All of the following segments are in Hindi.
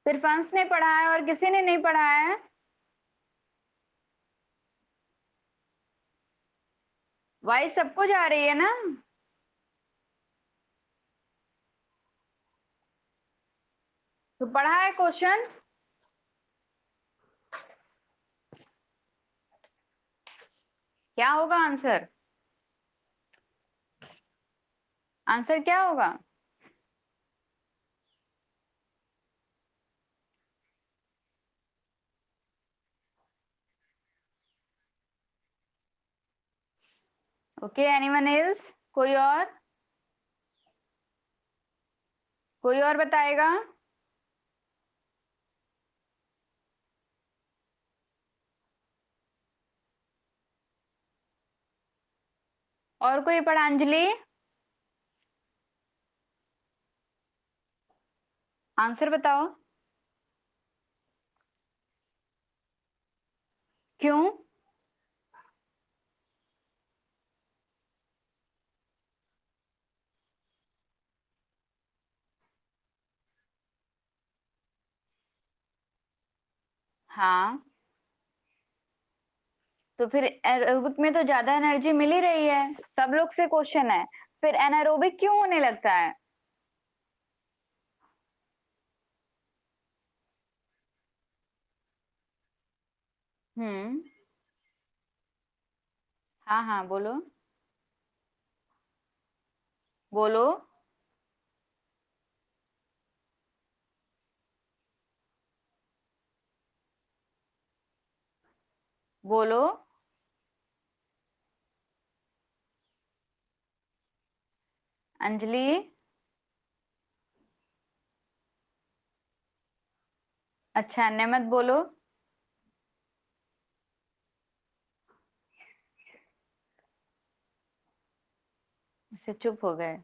सिर्फ अंश ने पढ़ा है और किसी ने नहीं पढ़ा है? वाइस सबको जा रही है ना? तो पढ़ा है क्वेश्चन? क्या होगा आंसर? आंसर क्या होगा? Okay, anyone else? कोई और? कोई और बताएगा? और कोई पढ़ा? अंजलि, आंसर बताओ। क्यों? हाँ, तो फिर एरोबिक में तो ज्यादा एनर्जी मिल ही रही है, सब लोग से क्वेश्चन है, फिर एनारोबिक क्यों होने लगता है? हम्म। हाँ हाँ, बोलो। बोलो। बोलो। अंजलि। अच्छा, नेमत बोलो। इससे चुप हो गए।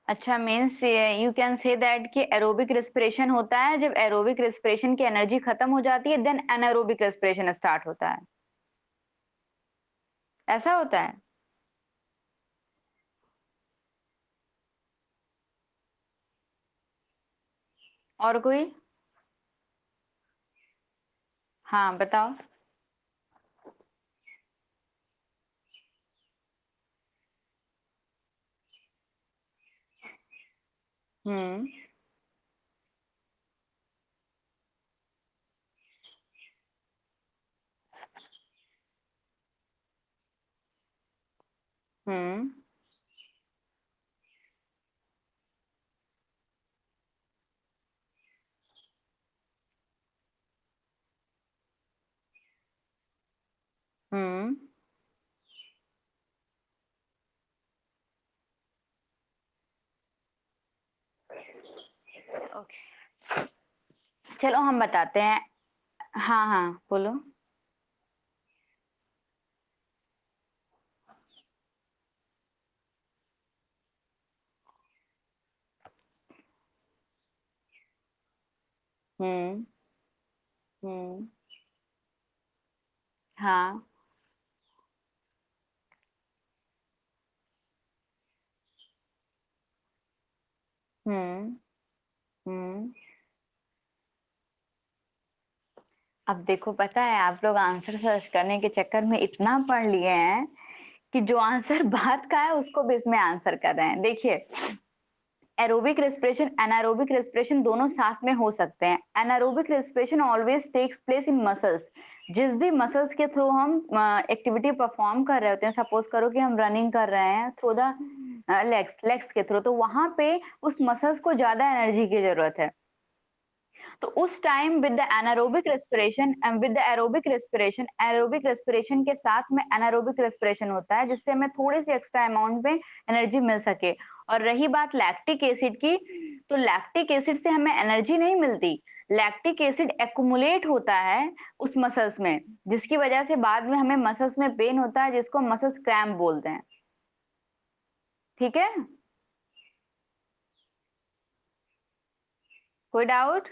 अच्छा, means you can say that कि एरोबिक रेस्पिरेशन होता है जब एरोबिक रेस्पिरेशन की एनर्जी खत्म हो जाती है, देन एनारोबिक रेस्पिरेशन स्टार्ट होता है। ऐसा होता है? और कोई? हाँ, बताओ। हम्म। हम्म। हम्म। ओके, चलो हम बताते हैं। हाँ हाँ, बोलो। हम्म। हम्म। हाँ। हम्म। हम्म। अब देखो, पता है आप लोग आंसर सर्च करने के चक्कर में इतना पढ़ लिए हैं कि जो आंसर बात का है उसको भी इसमें आंसर कर रहे हैं। देखिए, एरोबिक रेस्पिरेशन एनारोबिक रेस्पिरेशन दोनों साथ में हो सकते हैं। Anaerobic respiration always takes place in muscles. जिस भी मसल्स के थ्रू हम एक्टिविटी परफॉर्म कर रहे होते हैं, सपोज करो कि हम रनिंग कर रहे हैं थ्रू द लेग्स लेग्स के थ्रू, तो वहां पे उस मसल्स को ज्यादा एनर्जी की जरूरत है। तो उस time with the anaerobic respiration with the aerobic respiration के साथ में एनारोबिक रेस्पिरेशन होता है, जिससे हमें थोड़ी सी एक्स्ट्रा अमाउंट में एनर्जी मिल सके। और रही बात लैक्टिक एसिड की, तो लैक्टिक एसिड से हमें एनर्जी नहीं मिलती। लैक्टिक एसिड एक्युमुलेट होता है उस मसल्स में, जिसकी वजह से बाद में हमें मसल्स में पेन होता है, जिसको मसल्स क्रैम्प बोलते हैं। ठीक है? कोई डाउट?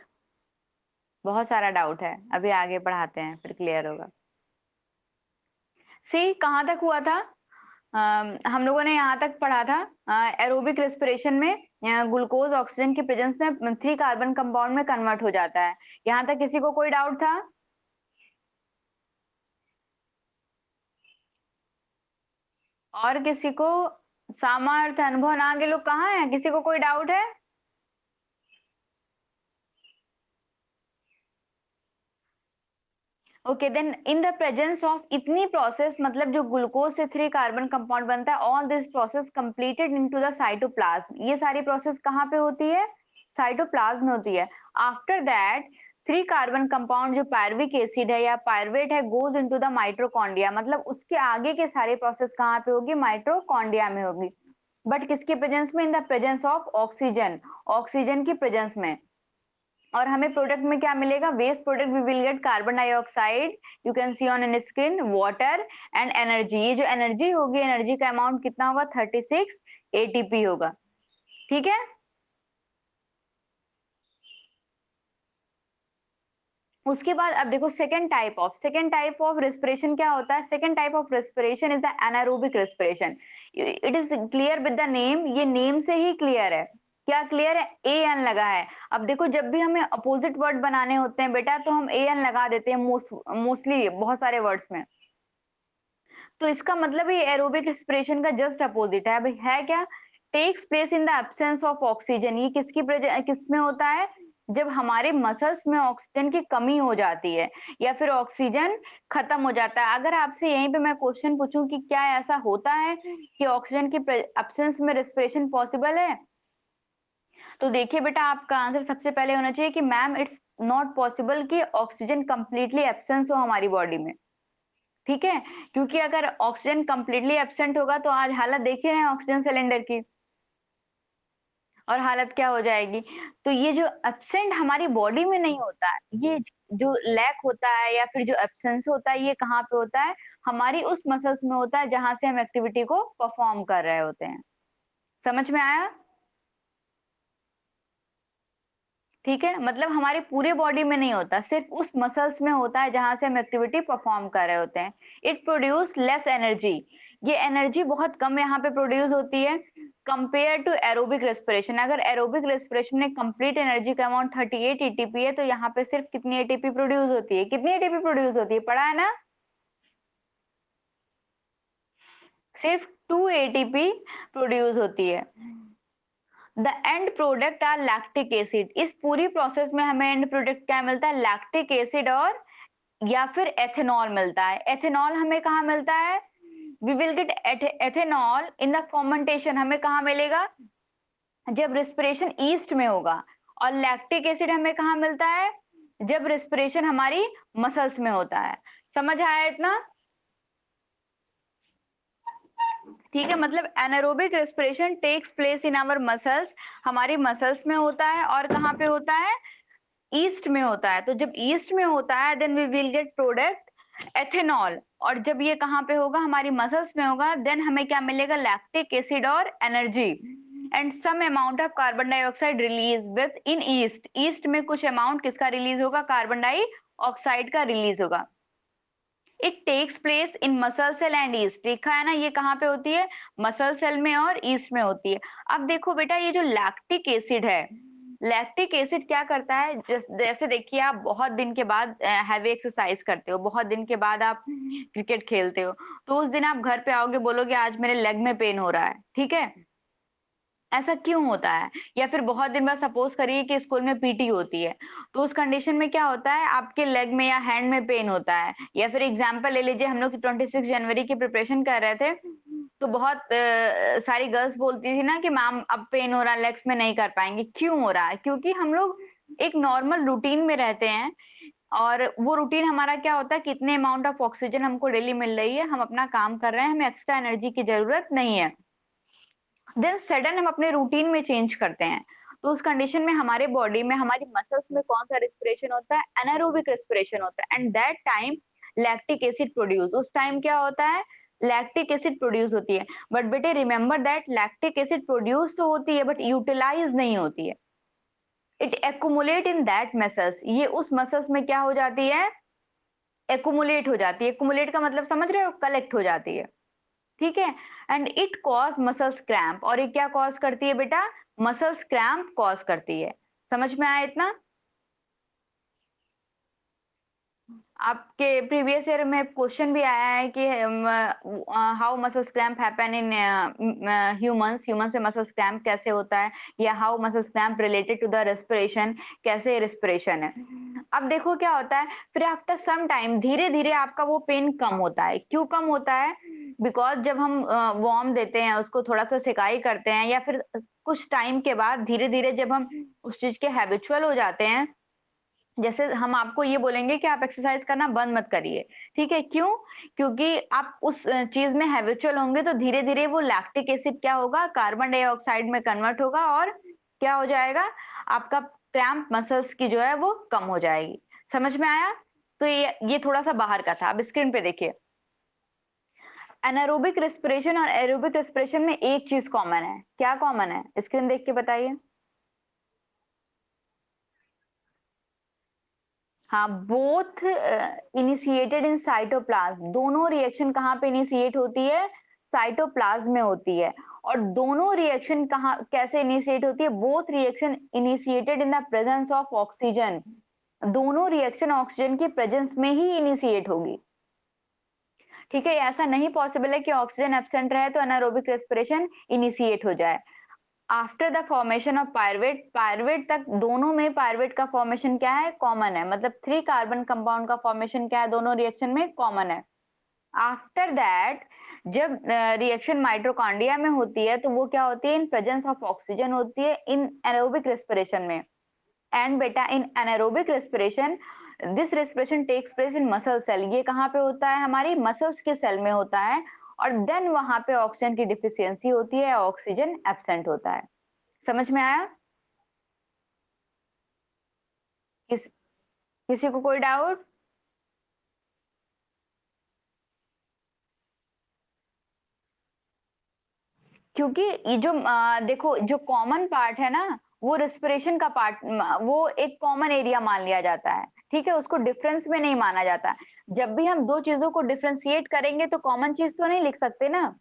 बहुत सारा डाउट है, अभी आगे पढ़ाते हैं फिर क्लियर होगा। सी, कहाँ तक हुआ था? हम लोगों ने यहाँ तक पढ़ा था एरोबिक रेस्पिरेशन में ग्लूकोज ऑक्सीजन की प्रेजेंस में 3 कार्बन कंपाउंड में कन्वर्ट हो जाता है। यहाँ तक किसी को कोई डाउट था? और किसी को? सामर्थ, अनुभव, नागे लोग कहाँ हैं? किसी को कोई डाउट है? Okay then in the presence of इतनी प्रोसेस, मतलब जो ग्लूकोज से 3 कार्बन कंपाउंड बनता है, all this process completed into the cytoplasm. ये सारी प्रोसेस कहाँ पे होती है? साइटोप्लाज्म में होती है। आफ्टर दैट 3 कार्बन कंपाउंड जो पायरुविक एसिड है या पायरुवेट है गोज इनटू द माइटोकॉन्ड्रिया, मतलब उसके आगे के सारे प्रोसेस कहाँ पे होगी? माइटोकॉन्ड्रिया में होगी। बट किसके प्रेजेंस में? In the presence of oxygen, oxygen की प्रेजेंस में। और हमें प्रोडक्ट में क्या मिलेगा? Waste product we will get carbon dioxide, you can see on an screen, water and energy. ये जो एनर्जी होगी, एनर्जी का अमाउंट कितना होगा? 36 एटीपी होगा। ठीक है, उसके बाद अब देखो सेकेंड टाइप ऑफ रेस्पिरेशन क्या होता है? Second type of respiration is the anaerobic respiration. It is clear with the name, ये नेम से ही क्लियर है। क्या क्लियर है? ए एन लगा है। अब देखो जब भी हमें अपोजिट वर्ड बनाने होते हैं बेटा, तो हम ए एन लगा देते हैं मोस्टली बहुत सारे वर्ड्स में। तो इसका मतलब ये एरोबिक रेस्पिरेशन का जस्ट अपोजिट है। अभी है क्या? Takes place in the absence of oxygen. ये किसमें होता है? जब हमारे मसल्स में ऑक्सीजन की कमी हो जाती है या फिर ऑक्सीजन खत्म हो जाता है। अगर आपसे यहीं पे मैं क्वेश्चन पूछूं कि क्या ऐसा होता है कि ऑक्सीजन की एब्सेंस में रेस्पिरेशन पॉसिबल है, तो देखिए बेटा आपका आंसर सबसे पहले होना चाहिए कि मैम इट्स नॉट पॉसिबल कि ऑक्सीजन कंप्लीटली एब्सेंस हो हमारी बॉडी में। ठीक है, क्योंकि अगर ऑक्सीजन कंप्लीटली एब्सेंट होगा तो आज हालत देख ही रहे हैं ऑक्सीजन सिलेंडर की, और हालत क्या हो जाएगी। तो ये जो एब्सेंट हमारी बॉडी में नहीं होता है, ये जो लैक होता है या फिर जो एब्सेंस होता है, ये कहाँ पे होता है? हमारी उस मसल्स में होता है जहां से हम एक्टिविटी को परफॉर्म कर रहे होते हैं। समझ में आया? ठीक है, मतलब हमारे पूरे बॉडी में नहीं होता, सिर्फ उस मसल्स में होता है जहां से हम एक्टिविटी परफॉर्म कर रहे होते हैं। इट प्रोड्यूस लेस एनर्जी, ये एनर्जी बहुत कम यहाँ पे प्रोड्यूस होती है कंपेयर टू एरोबिक रेस्पिरेशन। अगर एरोबिक रेस्पिरेशन में कंप्लीट एनर्जी का अमाउंट 38 एटीपी है, तो यहाँ पे सिर्फ कितनी एटीपी प्रोड्यूस होती है? कितनी एटीपी प्रोड्यूस होती है? पढ़ा है ना? सिर्फ 2 एटीपी प्रोड्यूस होती है। The end product are lactic acid. इस पूरी प्रोसेस में हमें एंड प्रोडक्ट क्या मिलता है? लैक्टिक एसिड और या फिर एथेनॉल मिलता है। एथेनॉल हमें कहाँ मिलता है? We will get ethanol in the fermentation. हमें कहाँ मिलेगा? जब रेस्पिरेशन ईस्ट में होगा। और लैक्टिक एसिड हमें कहाँ मिलता है? जब रेस्पिरेशन हमारी मसल्स में होता है। समझ आया इतना? ठीक है, मतलब anaerobic respiration takes place in our muscles, हमारी मसल्स में होता है। और कहाँ पे होता है? ईस्ट में होता है। तो जब ईस्ट में होता है then we will get product ethanol. और जब ये कहाँ पे होगा? हमारी मसल्स में होगा, देन हमें क्या मिलेगा? लैक्टिक एसिड और energy and some amount of carbon dioxide release with in yeast. Yeast में कुछ अमाउंट किसका रिलीज होगा? कार्बन डाइऑक्साइड का रिलीज होगा। It takes place in muscle cell and yeast. देखा है ना, ये कहाँ पे होती है? मसल सेल में और ईस्ट में होती है। अब देखो बेटा ये जो लैक्टिक एसिड है, लैक्टिक एसिड क्या करता है? जैसे देखिए आप बहुत दिन के बाद हैवी एक्सरसाइज करते हो, बहुत दिन के बाद आप क्रिकेट खेलते हो, तो उस दिन आप घर पे आओगे बोलोगे आज मेरे लेग में पेन हो रहा है। ठीक है, ऐसा क्यों होता है? या फिर बहुत दिन बाद सपोज करिए कि स्कूल में पीटी होती है, तो उस कंडीशन में क्या होता है? आपके लेग में या हैंड में पेन होता है। या फिर एग्जांपल ले लीजिए, हम लोग 26 जनवरी की प्रिपरेशन कर रहे थे, तो बहुत सारी गर्ल्स बोलती थी ना कि मैम अब पेन हो रहा है, लेग्स में नहीं कर पाएंगे। क्यों हो रहा है? क्योंकि हम लोग एक नॉर्मल रूटीन में रहते हैं, और वो रूटीन हमारा क्या होता है? कितने अमाउंट ऑफ ऑक्सीजन हमको डेली मिल रही है, हम अपना काम कर रहे हैं, हमें एक्स्ट्रा एनर्जी की जरूरत नहीं है। देन सडन हम अपने रूटीन में चेंज करते हैं, तो उस कंडीशन में हमारे बॉडी में, हमारी मसल्स में कौन सा रेस्पिरेशन होता है? एनारोबिक रेस्पिरेशन होता है। And that time lactic acid produce, उस टाइम क्या होता है? लैक्टिक एसिड प्रोड्यूस होती है। बट बेटे remember that lactic acid produce तो होती है बट यूटिलाइज नहीं होती है। It accumulate in that muscles, ये उस मसल्स में क्या हो जाती है? एक्युमुलेट हो जाती है। एक्युमुलेट का मतलब समझ रहे हो? कलेक्ट हो जाती है। ठीक है, and it cause muscles cramp, और ये क्या कॉज करती है बेटा? मसल्स क्रैम्प कॉज करती है। समझ में आया इतना? आपके प्रीवियस ईयर में क्वेश्चन भी आया है कि how muscles cramp happen in humans, human से मसल्स क्रैम्प कैसे होता है, या how muscles cramp related to the respiration, कैसे रेस्पिरेशन है। अब देखो क्या होता है, फिर आफ्टर सम टाइम धीरे धीरे आपका वो पेन कम होता है। क्यों कम होता है? बिकॉज जब हम वार्म देते हैं, उसको थोड़ा सा सिकाई करते हैं, या फिर कुछ टाइम के बाद धीरे धीरे जब हम उस चीज के हैबिचुअल हो जाते हैं, जैसे हम आपको ये बोलेंगे कि आप एक्सरसाइज करना बंद मत करिए, ठीक है? क्यों? क्योंकि आप उस चीज में हैबिचुअल होंगे, तो धीरे धीरे वो लैक्टिक एसिड क्या होगा, कार्बन डाइऑक्साइड में कन्वर्ट होगा, और क्या हो जाएगा, आपका क्रैम्प मसल्स की जो है वो कम हो जाएगी। समझ में आया? तो ये थोड़ा सा बाहर का था। अब स्क्रीन पे देखिए, एनारोबिक रेस्पिरेशन और एरोबिक रेस्पिरेशन में एक चीज कॉमन है। क्या कॉमन है? स्क्रीन देख के बताइए। हाँ, बोथ इनिशिएटेड इन साइटोप्लाज्म। दोनों रिएक्शन कहाँ पे इनिशिएट होती है? साइटोप्लाज्म में होती है। और दोनों रिएक्शन कहाँ कैसे इनिशिएट होती है? Both reaction initiated in the presence of oxygen. दोनों रिएक्शन ऑक्सीजन की प्रेजेंस में ही इनिशिएट होगी। ठीक है, ऐसा नहीं पॉसिबल है कि ऑक्सीजन एब्सेंट रहे तो एनारोबिक रेस्पिरेशन इनिशिएट हो जाए। After the formation of pyruvate, pyruvate तक दोनों में पायरुवेट का फॉर्मेशन क्या है? कॉमन है। मतलब 3 कार्बन कंपाउंड का फॉर्मेशन क्या है? दोनों रिएक्शन में कॉमन है। आफ्टर दैट जब रिएक्शन माइटोकॉन्ड्रिया में होती है, तो वो क्या होती है? इन प्रेजेंस ऑफ ऑक्सीजन होती है इन एनारोबिक रेस्पिरेशन में। एंड बेटा in anaerobic respiration, this respiration takes place in muscle cell. ये कहाँ पे होता है? हमारी मसल्स के सेल में होता है। और देन वहां पे ऑक्सीजन की डिफिशियंसी होती है, ऑक्सीजन एब्सेंट होता है। समझ में आया? किस किसी को कोई डाउट? क्योंकि ये जो देखो, जो कॉमन पार्ट है ना, वो रेस्पिरेशन का पार्ट, वो एक कॉमन एरिया मान लिया जाता है। ठीक है, उसको डिफरेंस में नहीं माना जाता। जब भी हम दो चीजों को डिफरेंशिएट करेंगे, तो कॉमन चीज तो नहीं लिख सकते ना।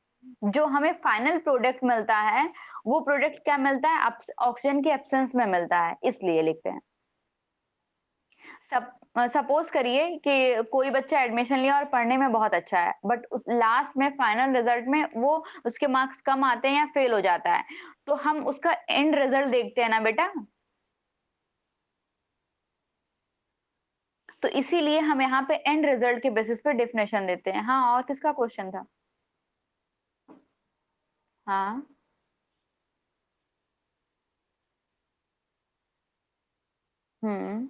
जो हमें फाइनल प्रोडक्ट मिलता है, वो प्रोडक्ट क्या मिलता है? ऑक्सीजन के एब्सेंस में मिलता है, इसलिए लिखते हैं। सपोज करिए कि कोई बच्चा एडमिशन लिया और पढ़ने में बहुत अच्छा है, बट उस लास्ट में फाइनल रिजल्ट में वो उसके मार्क्स कम आते हैं या फेल हो जाता है, तो हम उसका एंड रिजल्ट देखते हैं ना बेटा। तो इसीलिए हम यहाँ पे एंड रिजल्ट के बेसिस पे डेफिनेशन देते हैं। हाँ, और किसका क्वेश्चन था? हाँ। हम्म।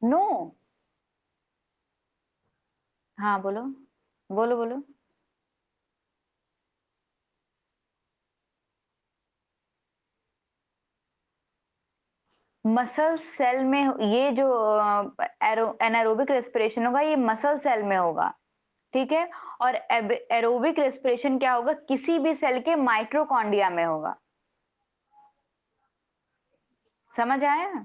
नो। हाँ, बोलो बोलो बोलो। मसल सेल में ये जो एनारोबिक रेस्पिरेशन होगा, ये मसल सेल में होगा। ठीक है, और एरोबिक रेस्पिरेशन क्या होगा? किसी भी सेल के माइटोकॉन्ड्रिया में होगा। समझ आया?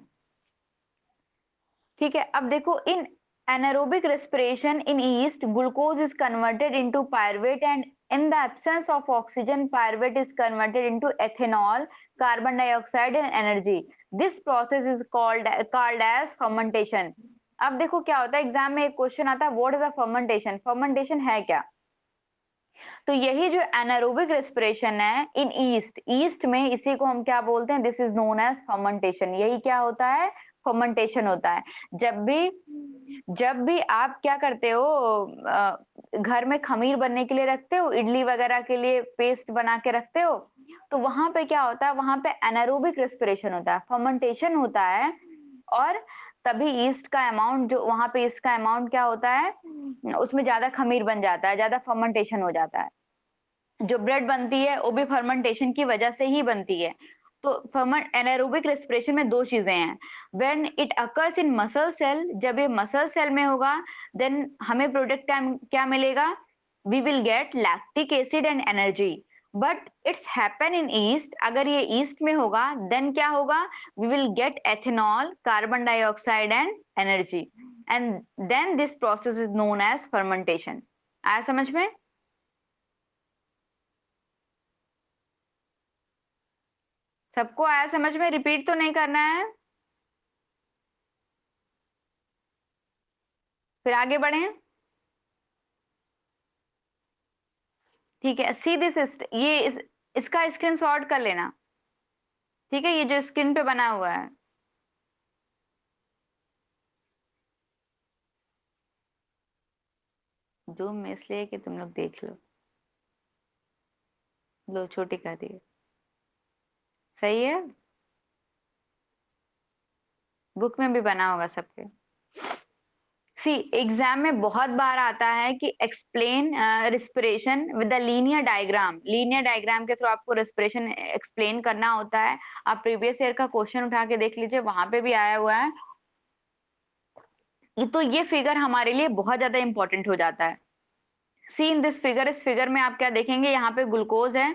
ठीक है, अब देखो, इन anaerobic respiration in yeast, glucose is converted into pyruvate, and in the absence of oxygen, pyruvate is converted into ethanol, carbon dioxide and energy. This process is called as fermentation. अब देखो क्या होता है, एग्जाम में एक क्वेश्चन आता है, what is a fermentation? Fermentation है क्या? तो यही जो एनारोबिक रेस्पिरेशन है इन ईस्ट, ईस्ट में इसी को हम क्या बोलते हैं? This is known as fermentation. यही क्या होता है? फर्मेंटेशन होता है। जब भी आप क्या करते हो, घर में खमीर बनने के लिए रखते हो, इडली वगैरह के लिए पेस्ट बना के रखते हो, तो वहां पे क्या होता है? वहां पे एनारोबिक रेस्पिरेशन होता है, फर्मेंटेशन होता है। और तभी ईस्ट का अमाउंट, जो वहां पे ईस्ट का अमाउंट क्या होता है, उसमें ज्यादा खमीर बन जाता है, ज्यादा फर्मेंटेशन हो जाता है। जो ब्रेड बनती है वो भी फर्मेंटेशन की वजह से ही बनती है। तो फर्मेंट एनारोबिक रेस्पिरेशन में दो चीजें हैं। When it occurs in muscle cell, जब ये मसल सेल में होगा, देन हमें प्रोडक्ट क्या मिलेगा? We will get lactic acid and energy. But it's happen in yeast, अगर ये ईस्ट में होगा देन क्या होगा, we will get ethanol, carbon dioxide and energy, and then this process is known as fermentation. आया समझ में? सबको आया समझ में? रिपीट तो नहीं करना है, फिर आगे बढ़े। ठीक है, सी दिस, इसका स्क्रीनशॉट कर लेना। ठीक है, ये जो स्क्रीन पे बना हुआ है, जूम में इसलिए कि तुम लोग देख लो। लो, छोटी कर दी। सही है, बुक में भी बना होगा सबके। सी, एग्जाम में बहुत बार आता है कि explain respiration with the linear diagram, linear diagram के थ्रू आपको रिस्पिरेशन एक्सप्लेन करना होता है। आप प्रीवियस ईयर का क्वेश्चन उठा के देख लीजिए, वहां पे भी आया हुआ है। तो ये फिगर हमारे लिए बहुत ज्यादा इंपॉर्टेंट हो जाता है। सी इन दिस फिगर, इस फिगर में आप क्या देखेंगे, यहाँ पे ग्लूकोज है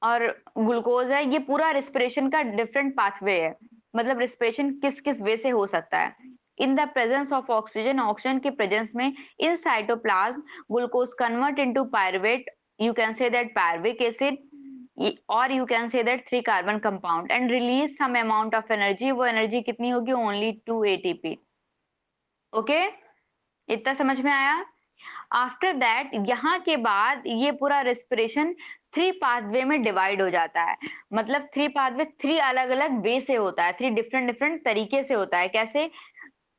और ग्लूकोज है, ये पूरा रिस्पिरेशन का डिफरेंट पाथवे है, मतलब रिस्पिरेशन किस किस वे से हो सकता है। In the presence of oxygen, oxygen के प्रेजेंस में in cytoplasm glucose convert into pyruvate, you can say that pyruvic acid, और you can say that 3 carbon compound, and release some amount of energy. वो एनर्जी कितनी होगी, ओनली 2 एटीपी। ओके, इतना समझ में आया? आफ्टर दैट यहाँ के बाद ये पूरा रेस्पिरेशन 3 पाथवे में डिवाइड हो जाता है, मतलब 3 पाथवे 3 अलग अलग वे से होता है, 3 डिफरेंट डिफरेंट तरीके से होता है। कैसे?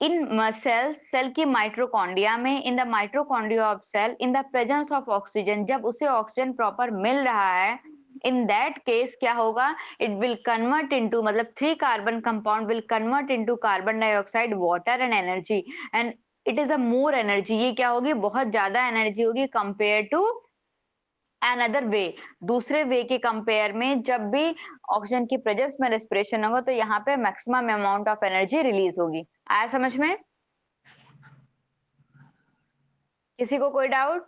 इन सेल, सेल की माइट्रोकॉन्ड्रिया में, in the mitochondria of cell, in the presence of oxygen, जब उसे ऑक्सीजन प्रॉपर मिल रहा है, इन दैट केस क्या होगा, इट विल कन्वर्ट इनटू, मतलब 3 carbon compound will convert into carbon dioxide, water and energy, and it is a more energy. ये क्या होगी, बहुत ज्यादा एनर्जी होगी कंपेयर टू अनदर वे, दूसरे वे के कंपेयर में। जब भी ऑक्सीजन की प्रेजेंस में रेस्पिरेशन होगा तो यहाँ पे maximum amount of energy release होगी। आया समझ में? किसी को कोई डाउट?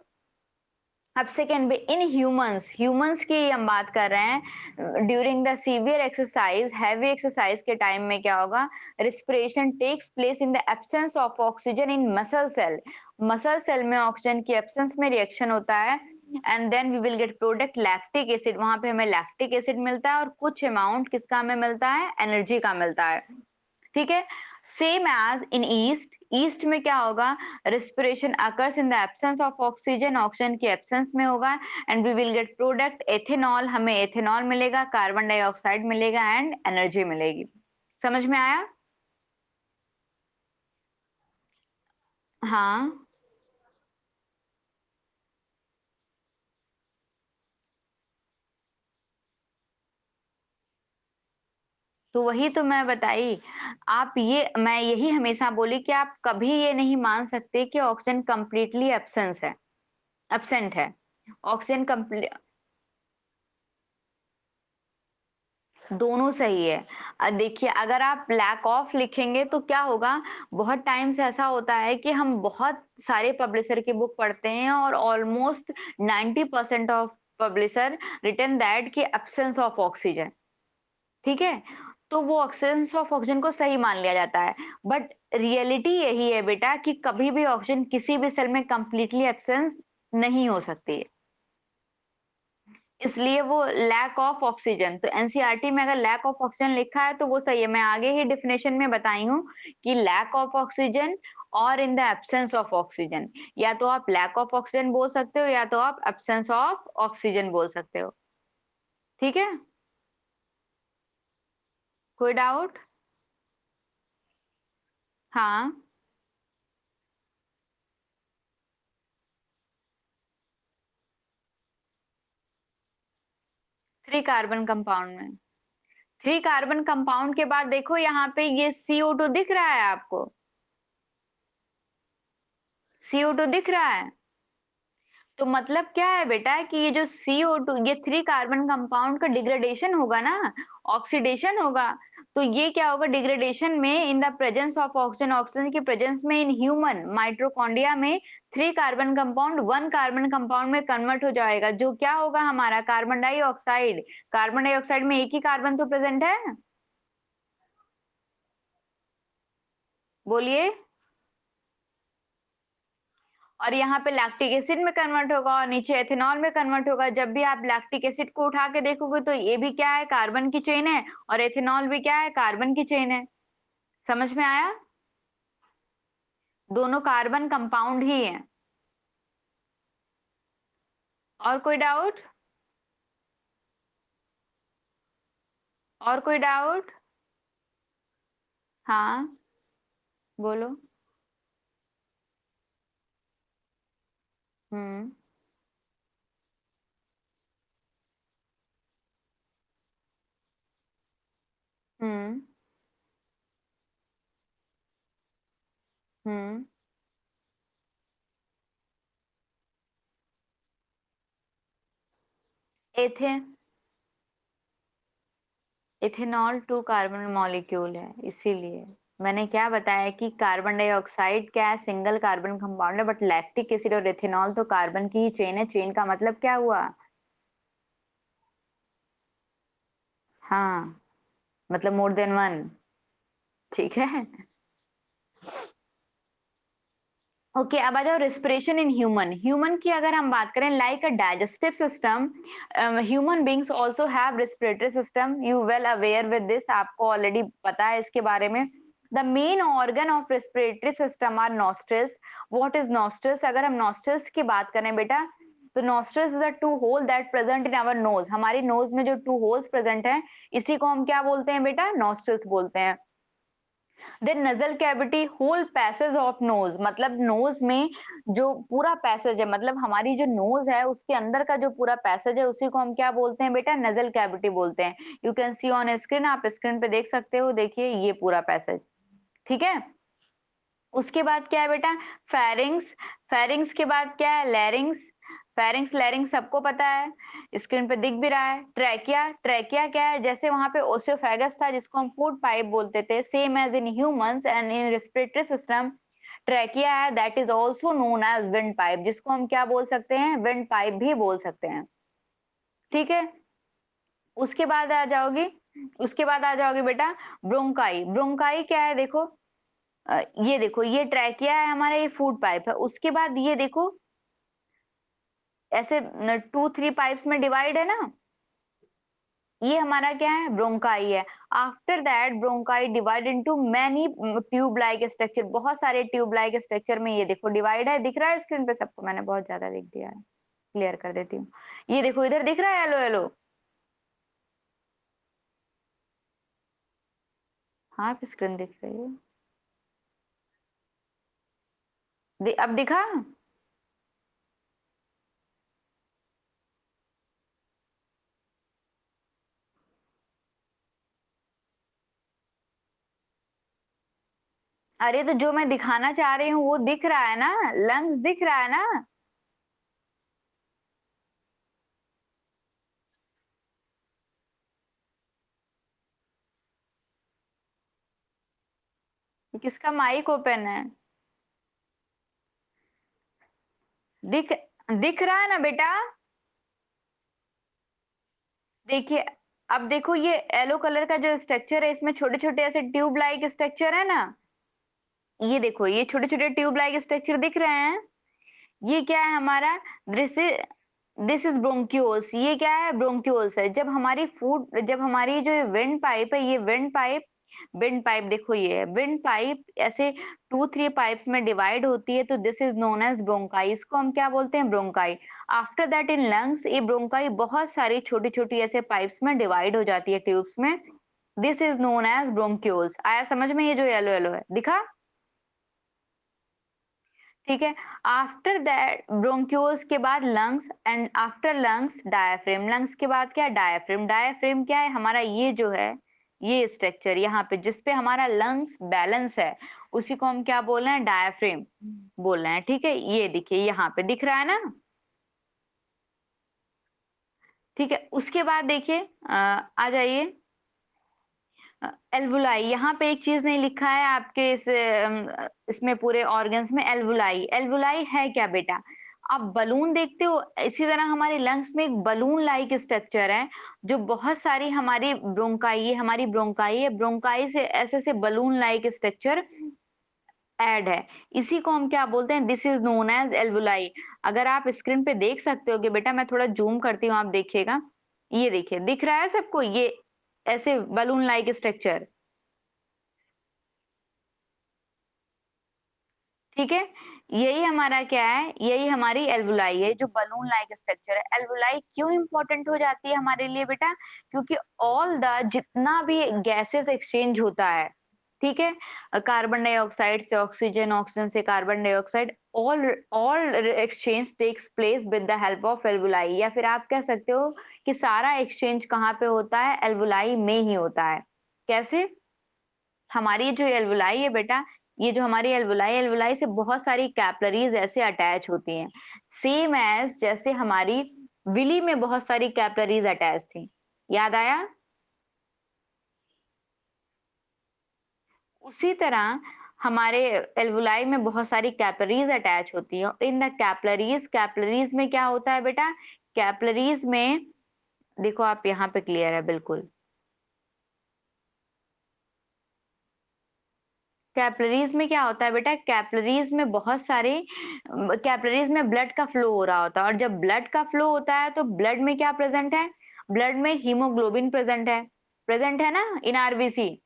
अब सेकेंड पे, इन ह्यूमंस, ह्यूमंस की हम बात कर रहे हैं, during the severe exercise, heavy exercise के टाइम में क्या होगा, respiration takes place in the absence of oxygen in muscle cell, muscle cell में ऑक्सीजन की एब्सेंस में रिएक्शन होता है, and then we will get product lactic acid, वहां पे हमें लैक्टिक एसिड मिलता है, और कुछ अमाउंट किसका हमें मिलता है, एनर्जी का मिलता है। ठीक है, same as in yeast, yeast में क्या होगा, respiration occurs in the absence of oxygen, oxygen की एब्सेंस में होगा, and we will get product ethanol, हमें एथेनॉल मिलेगा, कार्बन डाइऑक्साइड मिलेगा एंड एनर्जी मिलेगी। समझ में आया? हाँ, तो वही तो मैं बताई। आप ये, मैं यही हमेशा बोली कि आप कभी ये नहीं मान सकते कि ऑक्सीजन कंप्लीटली एब्सेंस है, एब्सेंट है। ऑक्सीजन कंप्लीट, दोनों सही है। देखिए, अगर आप लैक ऑफ लिखेंगे तो क्या होगा, बहुत टाइम से ऐसा होता है कि हम बहुत सारे पब्लिशर की बुक पढ़ते हैं और almost 90% of publisher written that कि एब्सेंस ऑफ ऑक्सीजन। ठीक है, तो वो एब्सेंस ऑफ ऑक्सीजन को सही मान लिया जाता है, बट रियलिटी यही है बेटा कि कभी भी ऑक्सीजन किसी भी सेल में कंप्लीटली एब्सेंस नहीं हो सकती है, इसलिए वो लैक ऑफ ऑक्सीजन। तो एनसीईआरटी में अगर लैक ऑफ ऑक्सीजन लिखा है तो वो सही है। मैं आगे ही डेफिनेशन में बताई हूँ कि लैक ऑफ ऑक्सीजन और इन द एब्सेंस ऑफ ऑक्सीजन, या तो आप लैक ऑफ ऑक्सीजन बोल सकते हो या तो आप एब्सेंस ऑफ ऑक्सीजन बोल सकते हो। ठीक है, कोई डाउट? हाँ, 3 कार्बन कंपाउंड में, 3 कार्बन कंपाउंड के बाद देखो यहाँ पे ये CO2 दिख रहा है आपको, CO2 दिख रहा है। तो मतलब क्या है बेटा कि ये जो CO2, ये 3 कार्बन कंपाउंड का डिग्रेडेशन होगा ना, ऑक्सीडेशन होगा, तो ये क्या होगा, डिग्रेडेशन में in the presence of oxygen, oxygen की प्रेजेंस में इन ह्यूमन माइटोकॉन्ड्रिया में 3 कार्बन कंपाउंड 1 कार्बन कंपाउंड में कन्वर्ट हो जाएगा, जो क्या होगा हमारा कार्बन डाइऑक्साइड। कार्बन डाइऑक्साइड में एक ही कार्बन तो प्रेजेंट है, बोलिए। और यहाँ पे लैक्टिक एसिड में कन्वर्ट होगा और नीचे एथेनॉल में कन्वर्ट होगा। जब भी आप लैक्टिक एसिड को उठा के देखोगे तो ये भी क्या है, कार्बन की चेन है, और एथेनॉल भी क्या है, कार्बन की चेन है। समझ में आया? दोनों कार्बन कंपाउंड ही है। और कोई डाउट? और कोई डाउट? हाँ, बोलो। हम्म। हम्म। हम्म। एथे इथेनॉल 2 कार्बन मॉलिक्यूल है, इसीलिए मैंने क्या बताया कि कार्बन डाइऑक्साइड क्या है, सिंगल कार्बन कंपाउंड है, बट लैक्टिक एसिड और इथेनॉल तो कार्बन की ही चेन है। चेन का मतलब क्या हुआ? हाँ, मतलब मोर देन वन। ठीक है। ओके, अब आ जाओ रेस्पिरेशन इन ह्यूमन। ह्यूमन की अगर हम बात करें, like a digestive system, human beings also have respiratory system. You well aware with this, आपको ऑलरेडी पता है इसके बारे में। The main organ of respiratory system are nostrils. What is nostrils? अगर हम नॉस्ट्रल्स की बात करें बेटा, तो nostrils is the two hole that present in our nose. हमारी नोज में जो 2 होल्स प्रेजेंट हैं, इसी को हम क्या बोलते हैं बेटा? नॉस्ट्रल्स बोलते हैं। Then nasal cavity, whole passage of nose, मतलब नोज में जो पूरा पैसेज है, मतलब हमारी जो नोज है उसके अंदर का जो पूरा पैसेज है, उसी को हम क्या बोलते हैं बेटा? नजल कैविटी बोलते हैं। You can see on screen, आप स्क्रीन पे देख सकते हो, देखिए ये पूरा पैसेज। ठीक है। उसके बाद क्या है बेटा? फेरिंग्स। फेरिंग्स के बाद क्या है? लैरिंग्स। फेरिंग्स लैरिंग्स सबको पता है, स्क्रीन पे दिख भी रहा है। ट्रैकिया, ट्रैकिया क्या है? जैसे वहां पे ओसियोफेगस था जिसको हम फूड पाइप बोलते थे, same as in humans and in respiratory system trachea है, that is also known as wind pipe, जिसको हम क्या बोल सकते हैं? विंड पाइप भी बोल सकते हैं। ठीक है। उसके बाद आ जाओगी, उसके बाद आ जाओगे बेटा ब्रोंकाई। ब्रोंकाई क्या है? देखो, ये देखो, ये ट्रैकिया है हमारा, ये फूड पाइप है। उसके बाद ये देखो, ऐसे 2-3 पाइप्स में डिवाइड है ना, ये हमारा क्या है? ब्रोंकाई है। After that bronchi divide into many tube like structure, बहुत सारे ट्यूब लाइक स्ट्रक्चर में ये देखो डिवाइड है। दिख रहा है स्क्रीन पे सबको? मैंने बहुत ज्यादा लिख दिया है, क्लियर कर देती हूँ। ये देखो, इधर दिख रहा है येलो येलो? हाँ, स्क्रीन दिख रही है। अब दिखा? अरे तो जो मैं दिखाना चाह रही हूँ वो दिख रहा है ना, लंग्स दिख रहा है ना। किसका माइक ओपन है? दिख दिख रहा है ना बेटा? देखिए, अब देखो ये येलो कलर का जो स्ट्रक्चर है, इसमें छोटे छोटे ऐसे ट्यूब लाइक स्ट्रक्चर है ना। ये देखो, ये छोटे छोटे ट्यूब लाइक स्ट्रक्चर दिख रहे हैं। ये क्या है हमारा? This is bronchioles. ये क्या है? ब्रोंक्यूल्स है। जब हमारी जो विंड पाइप है, ये विंड पाइप देखो, ये है विंड पाइप, ऐसे 2-3 पाइप्स में डिवाइड होती है, तो this is known as bronchi. इसको हम क्या बोलते हैं? Bronchi. After that in lungs, ये ब्रोंकाई बहुत सारी छोटी छोटी ऐसे पाइप्स में डिवाइड हो जाती है, ट्यूब्स में। This is known as bronchioles. आया समझ में? ये जो येलो येलो है, दिखा? ठीक है। आफ्टर दैट ब्रोंक्यूल्स के बाद lungs, and after lungs diaphragm. Lungs के बाद क्या? डायाफ्रेम। डायाफ्रेम क्या है हमारा? ये जो है, ये स्ट्रक्चर यहाँ पे जिसपे हमारा लंग्स बैलेंस है, उसी को हम क्या बोल रहे हैं? डायाफ्रेम बोल रहे हैं। ठीक है, ये देखिए यहाँ पे दिख रहा है ना। ठीक है। उसके बाद देखिए, आ जाइए। एल्वुलाई, यहाँ पे एक चीज नहीं लिखा है आपके इसमें पूरे ऑर्गन्स में एल्वुलाई। एल्वुलाई है क्या बेटा? आप बलून देखते हो, इसी तरह हमारे लंग्स में एक बलून लाइक स्ट्रक्चर है, जो बहुत सारी हमारी ब्रोंकाई है, ब्रोंकाई से ऐसे ऐसे बलून लाइक स्ट्रक्चर ऐड है। इसी को हम क्या बोलते हैं? This is known as alveoli. अगर आप स्क्रीन पे देख सकते हो कि बेटा, मैं थोड़ा जूम करती हूँ, आप देखिएगा। ये देखिए, दिख रहा है सबको ये ऐसे बलून लाइक स्ट्रक्चर? ठीक है, यही हमारा क्या है, यही हमारी एल्वुलाई है, जो बलून लाइक स्ट्रक्चर है। एल्वुलाई क्यों इंपॉर्टेंट हो जाती है हमारे लिए बेटा? क्योंकि ऑल द जितना भी गैसेस एक्सचेंज होता है, ठीक है, कार्बन डाइऑक्साइड से ऑक्सीजन, ऑक्सीजन से carbon dioxide, all all exchange takes place with the help of alveoli. या फिर आप कह सकते हो कि सारा एक्सचेंज कहाँ पे होता है? एल्वुलाई में ही होता है। कैसे? हमारी जो एल्वुलाई है बेटा, ये जो हमारी एल्वुलाई, एल्वुलाई से बहुत सारी कैपिलरीज ऐसे अटैच होती हैं, सेम एज जैसे हमारी विली में बहुत सारी कैपिलरीज अटैच थी। याद आया? उसी तरह हमारे एल्वुलाई में बहुत सारी कैपिलरीज अटैच होती है। इन द कैपिलरीज, कैपिलरीज में क्या होता है बेटा? कैपिलरीज में देखो, आप यहाँ पे क्लियर है बिल्कुल। कैपिलरीज में क्या होता है बेटा? कैपिलरीज में बहुत सारे कैपिलरीज में ब्लड का फ्लो हो रहा होता है, और जब ब्लड का फ्लो होता है तो ब्लड में क्या प्रेजेंट है? ब्लड में हीमोग्लोबिन प्रेजेंट है ना, इन आरबीसी।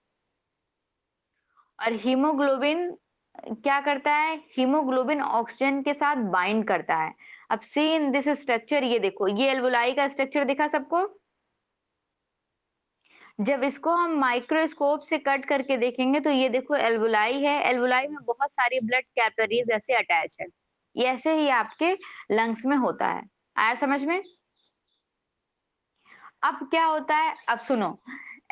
और हीमोग्लोबिन क्या करता है? हीमोग्लोबिन ऑक्सीजन के साथ बाइंड करता है। अब सी इन दिस स्ट्रक्चर, ये देखो, ये एल्वुलाई का स्ट्रक्चर दिखा सबको? जब इसको हम माइक्रोस्कोप से कट करके देखेंगे तो ये देखो एल्वुलाई है, एल्वुलाई में बहुत सारी ब्लड कैपिलरीज ऐसे अटैच है। ये ऐसे ही आपके लंग्स में होता है। आया समझ में? अब क्या होता है, अब सुनो,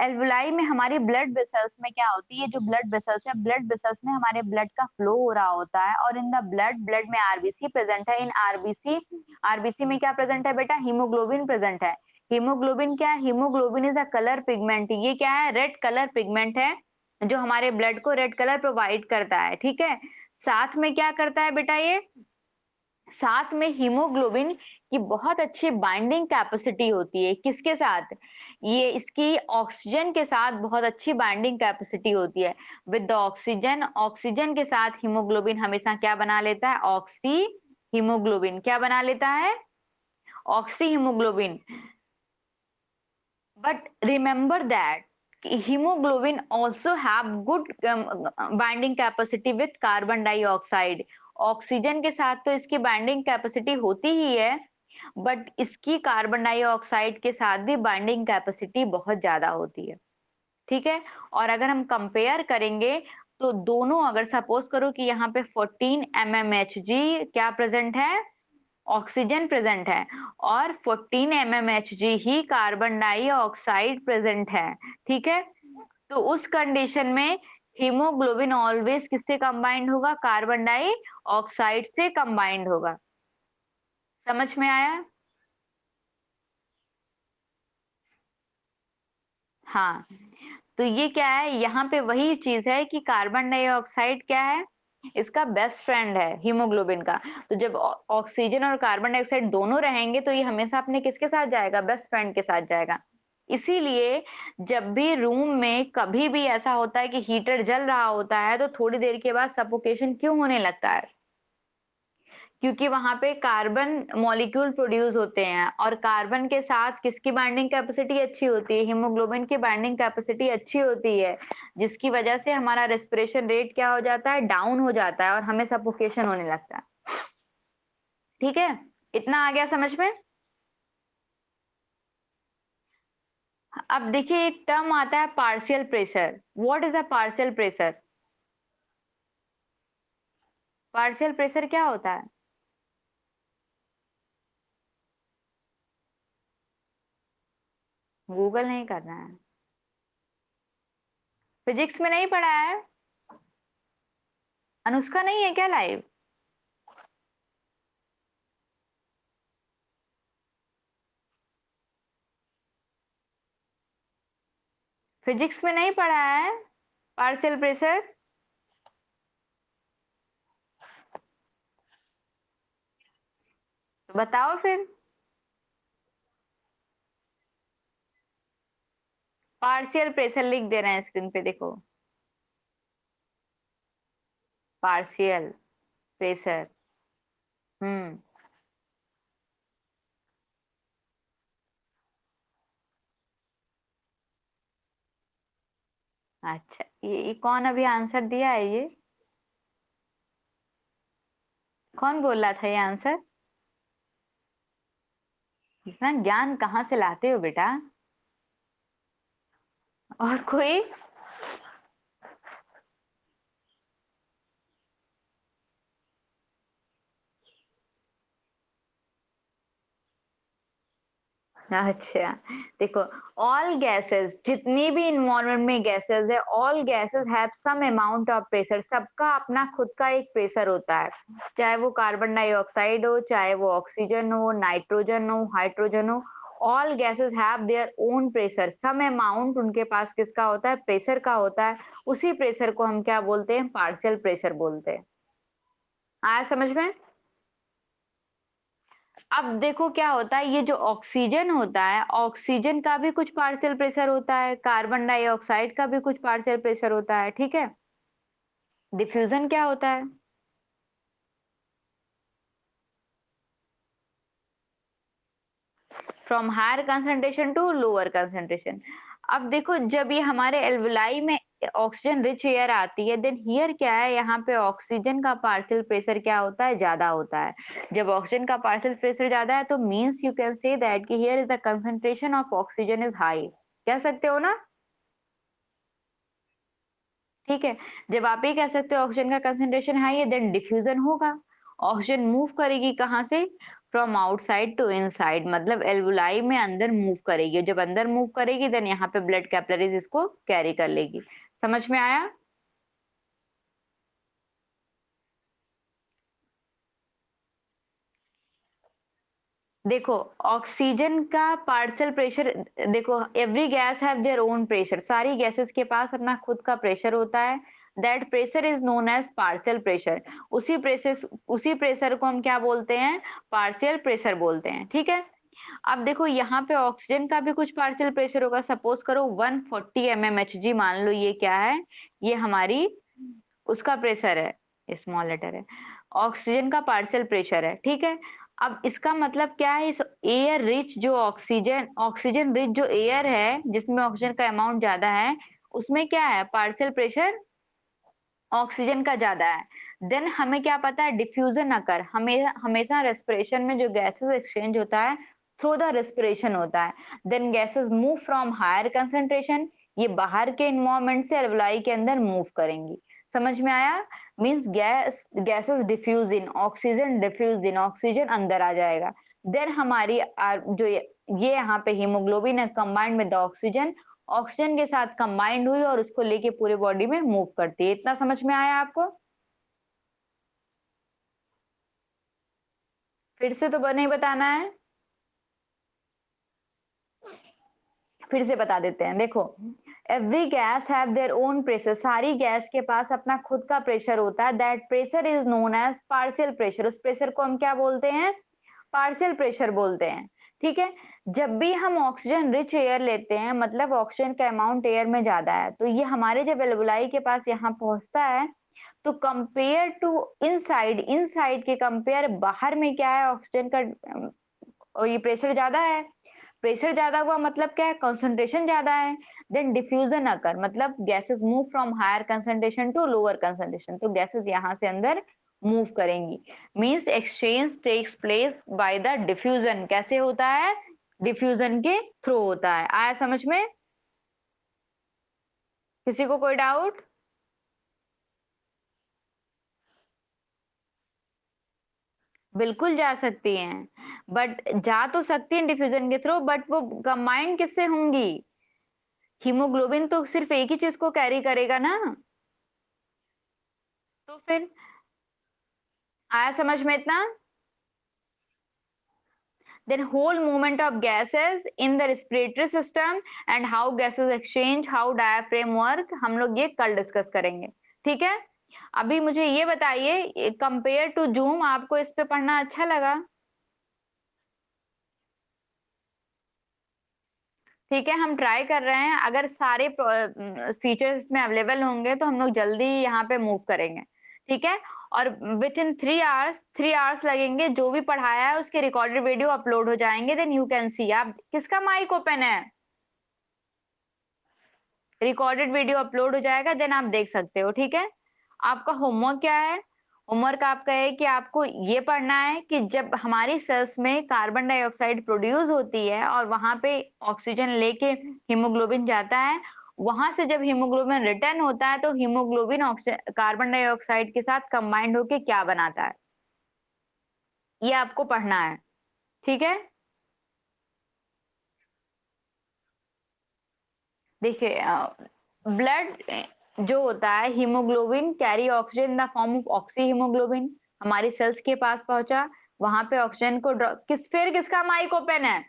एल्वुलाई में हमारी ब्लड वेसल्स में क्या होती है? जो ब्लड वेसल्स है, ब्लड वेसल्स में हमारे ब्लड का फ्लो हो रहा होता है, और इन द ब्लड में आरबीसी प्रेजेंट है। इन आरबीसी, आरबीसी में क्या प्रेजेंट है बेटा? हीमोग्लोबिन प्रेजेंट है। हीमोग्लोबिन क्या है? Haemoglobin is a colour pigment. ये क्या है? रेड कलर पिगमेंट है, जो हमारे ब्लड को रेड कलर प्रोवाइड करता है। ठीक है, साथ में क्या करता है बेटा ये? साथ में हीमोग्लोबिन की बहुत अच्छी बाइंडिंग कैपेसिटी होती है। किसके साथ? ये इसकी ऑक्सीजन के साथ बहुत अच्छी बाइंडिंग कैपेसिटी होती है। विद द ऑक्सीजन, ऑक्सीजन के साथ हीमोग्लोबिन हमेशा क्या बना लेता है? Oxy haemoglobin. क्या बना लेता है? Oxy haemoglobin. But remember that hemoglobin also have good binding capacity with carbon dioxide. Oxygen के साथ तो इसकी बाइंडिंग कैपेसिटी होती ही है, बट इसकी कार्बन डाइऑक्साइड के साथ भी बाइंडिंग कैपेसिटी बहुत ज्यादा होती है। ठीक है, और अगर हम कंपेयर करेंगे तो दोनों, अगर सपोज करो कि यहाँ पे 14 mmHg क्या प्रेजेंट है? ऑक्सीजन प्रेजेंट है, और 14 mmHg ही कार्बन डाइऑक्साइड प्रेजेंट है। ठीक है, तो उस कंडीशन में हीमोग्लोबिन ऑलवेज किससे कंबाइंड होगा? कार्बन डाइऑक्साइड से कंबाइंड होगा। समझ में आया? हाँ, तो ये क्या है, यहाँ पे वही चीज है कि कार्बन डाइऑक्साइड क्या है? इसका बेस्ट फ्रेंड है हीमोग्लोबिन का। तो जब ऑक्सीजन और कार्बन डाइऑक्साइड दोनों रहेंगे तो ये हमेशा अपने किसके साथ जाएगा? बेस्ट फ्रेंड के साथ जाएगा। इसीलिए जब भी रूम में कभी भी ऐसा होता है कि हीटर जल रहा होता है, तो थोड़ी देर के बाद सफोकेशन क्यों होने लगता है? क्योंकि वहां पे कार्बन मॉलिक्यूल प्रोड्यूस होते हैं, और कार्बन के साथ किसकी बाइंडिंग कैपेसिटी अच्छी होती है? हीमोग्लोबिन की बाइंडिंग कैपेसिटी अच्छी होती है, जिसकी वजह से हमारा रेस्पिरेशन रेट क्या हो जाता है? डाउन हो जाता है, और हमें सफोकेशन होने लगता है। ठीक है, इतना आ गया समझ में? अब देखिए, एक टर्म आता है partial pressure. What is a partial pressure? Partial pressure क्या होता है? गूगल नहीं करना है, फिजिक्स में नहीं पढ़ा है? अनुष्का नहीं है क्या लाइव? फिजिक्स में नहीं पढ़ा है पार्शियल प्रेशर? तो बताओ फिर। पार्शियल प्रेशर लिख दे रहे हैं स्क्रीन पे, देखो। Partial pressure. हम्म। अच्छा, ये कौन अभी आंसर दिया है ये? कौन बोल रहा था ये आंसर? इतना ज्ञान कहाँ से लाते हो बेटा? और कोई? अच्छा, देखो, ऑल गैसेस, जितनी भी इन्वायरमेंट में गैसेस है, all gases have some amount of pressure. सबका अपना खुद का एक प्रेशर होता है। चाहे वो कार्बन डाइऑक्साइड हो, चाहे वो ऑक्सीजन हो, नाइट्रोजन हो, हाइड्रोजन हो, all gases have their own pressure. Some amount उनके पास किसका होता है? प्रेशर का होता है। उसी प्रेशर को हम क्या बोलते हैं? पार्शियल प्रेशर बोलते हैं। आया समझ में? अब देखो क्या होता है, ये जो ऑक्सीजन होता है, ऑक्सीजन का भी कुछ पार्शियल प्रेशर होता है, कार्बन डाइऑक्साइड का भी कुछ पार्शियल प्रेशर होता है, ठीक है? डिफ्यूजन क्या होता है? From higher concentration to lower concentration. अब देखो, जब ये हमारे एल्वुलाई में ऑक्सीजन रिच एयर आती है, देन हियर क्या है, यहाँ पे ऑक्सीजन का पार्शियल प्रेशर क्या होता है? ज्यादा होता है। जब ऑक्सीजन का पार्शियल प्रेशर ज्यादा है तो means you can say that कि here is the concentration of oxygen is high. कह सकते हो ना? ठीक है। जब आप ये कह सकते हो ऑक्सीजन का कंसंट्रेशन हाई है, देन डिफ्यूजन होगा। ऑक्सीजन मूव करेगी कहाँ से? फ्रॉम आउटसाइड टू इनसाइड, मतलब एल्वुलाई में अंदर मूव करेगी। जब अंदर मूव करेगी, देन यहाँ पे ब्लड कैपिलरीज इसको कैरी कर लेगी। समझ में आया? देखो, ऑक्सीजन का पार्शियल प्रेशर, देखो, every gas have their own pressure. सारी गैसेस के पास अपना खुद का प्रेशर होता है। That pressure is known as partial pressure. उसी प्रेशर को हम क्या बोलते हैं? पार्शियल प्रेशर बोलते हैं, ठीक है? अब देखो, यहाँ पे ऑक्सीजन का भी कुछ पार्शियल प्रेशर होगा। सपोज करो 140 mmHg, मान लो ये क्या है? ये हमारी उसका प्रेशर है, स्मॉल लेटर है। ऑक्सीजन का पार्शियल प्रेशर है, ठीक है? अब इसका मतलब क्या है? इस एयर रिच जो ऑक्सीजन ऑक्सीजन रिच जो एयर है, जिसमें ऑक्सीजन का अमाउंट ज्यादा है, उसमें क्या है? पार्शियल प्रेशर ऑक्सीजन का ज्यादा है। देन हमें क्या पता है? डिफ्यूजन अकर, हमें हमेशा रेस्पिरेशन में जो गैसेस एक्सचेंज होता है, थ्रू द रेस्पिरेशन होता है। Then gases move from higher concentration, ये बाहर के इन्वायरमेंट से एल्वुलाई के अंदर मूव करेंगी। समझ में आया? Means gases diffuse in, oxygen diffuse in, oxygen अंदर आ जाएगा। देन हमारी जो ये यहाँ पे हीमोग्लोबिन है, combined with the oxygen, oxygen के साथ कंबाइंड हुई और उसको लेके पूरे बॉडी में मूव करती है। इतना समझ में आया आपको? फिर से तो नहीं बताना है? फिर से बता देते हैं, देखो। Every gas have their own pressure. सारी गैस के पास अपना खुद का प्रेशर होता है। That pressure is known as partial pressure. उस प्रेशर को हम क्या बोलते हैं? पार्शियल प्रेशर बोलते हैं, ठीक है? जब भी हम ऑक्सीजन रिच एयर लेते हैं, मतलब ऑक्सीजन का अमाउंट एयर में ज्यादा है, तो ये हमारे जब एल्वुलाई के पास यहाँ पहुंचता है, तो कंपेयर टू इनसाइड, इनसाइड के कंपेयर बाहर में क्या है? ऑक्सीजन का ये प्रेशर ज्यादा है। प्रेशर ज्यादा हुआ मतलब क्या है? कंसंट्रेशन ज्यादा है। देन डिफ्यूजन अकर, मतलब gases move from higher concentration to lower concentration, तो गैसेस यहाँ से अंदर मूव करेंगी। Means exchange takes place by the diffusion. कैसे होता है? डिफ्यूजन के थ्रू होता है। आया समझ में? किसी को कोई डाउट? बिल्कुल जा सकती हैं, बट जा तो सकती हैं डिफ्यूजन के थ्रू, बट वो कंबाइंड किससे होंगी? हीमोग्लोबिन तो सिर्फ एक ही चीज को कैरी करेगा ना। तो फिर, आया समझ में इतना? then whole movement of gases in the respiratory system and how gases exchange, how diaphragm work, हम लोग ये कल डिस्कस करेंगे, ठीक है? अभी मुझे ये बताइए, कंपेयर टू जूम आपको इस पे पढ़ना अच्छा लगा? ठीक है, हम ट्राई कर रहे हैं, अगर सारे फीचर्स में अवेलेबल होंगे तो हम लोग जल्दी यहाँ पे मूव करेंगे, ठीक है? और विथ इन 3 आवर्स लगेंगे, जो भी पढ़ाया है उसके रिकॉर्डेड वीडियो अपलोड हो जाएंगे, देन यू कैन सी। आप किसका माइक ओपन है? रिकॉर्डेड वीडियो अपलोड हो जाएगा, देन आप देख सकते हो, ठीक है? आपका होमवर्क क्या है? होमवर्क आपका है कि आपको ये पढ़ना है कि जब हमारी सेल्स में कार्बन डाइऑक्साइड प्रोड्यूस होती है और वहां पे ऑक्सीजन लेके हीमोग्लोबिन जाता है, वहां से जब हीमोग्लोबिन रिटर्न होता है तो हीमोग्लोबिन कार्बन डाइऑक्साइड के साथ कंबाइंड होके क्या बनाता है, ये आपको पढ़ना है, ठीक है? देखिए, ब्लड जो होता है, haemoglobin carry oxygen in the form of oxy haemoglobin, हमारी सेल्स के पास पहुंचा, वहां पे ऑक्सीजन को किसका माइक ओपन है?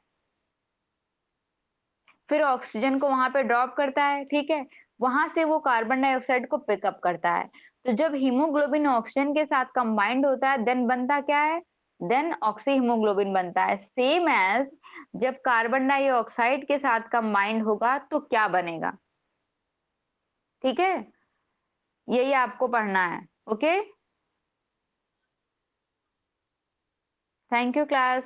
फिर ऑक्सीजन को वहां पे ड्रॉप करता है, ठीक है? वहां से वो कार्बन डाइऑक्साइड को पिकअप करता है। तो जब हीमोग्लोबिन ऑक्सीजन के साथ कंबाइंड होता है, देन बनता क्या है? देन ऑक्सी हीमोग्लोबिन बनता है। सेम एज जब कार्बन डाइऑक्साइड के साथ कंबाइंड होगा तो क्या बनेगा, ठीक है? यही आपको पढ़ना है, ओके? Thank you class.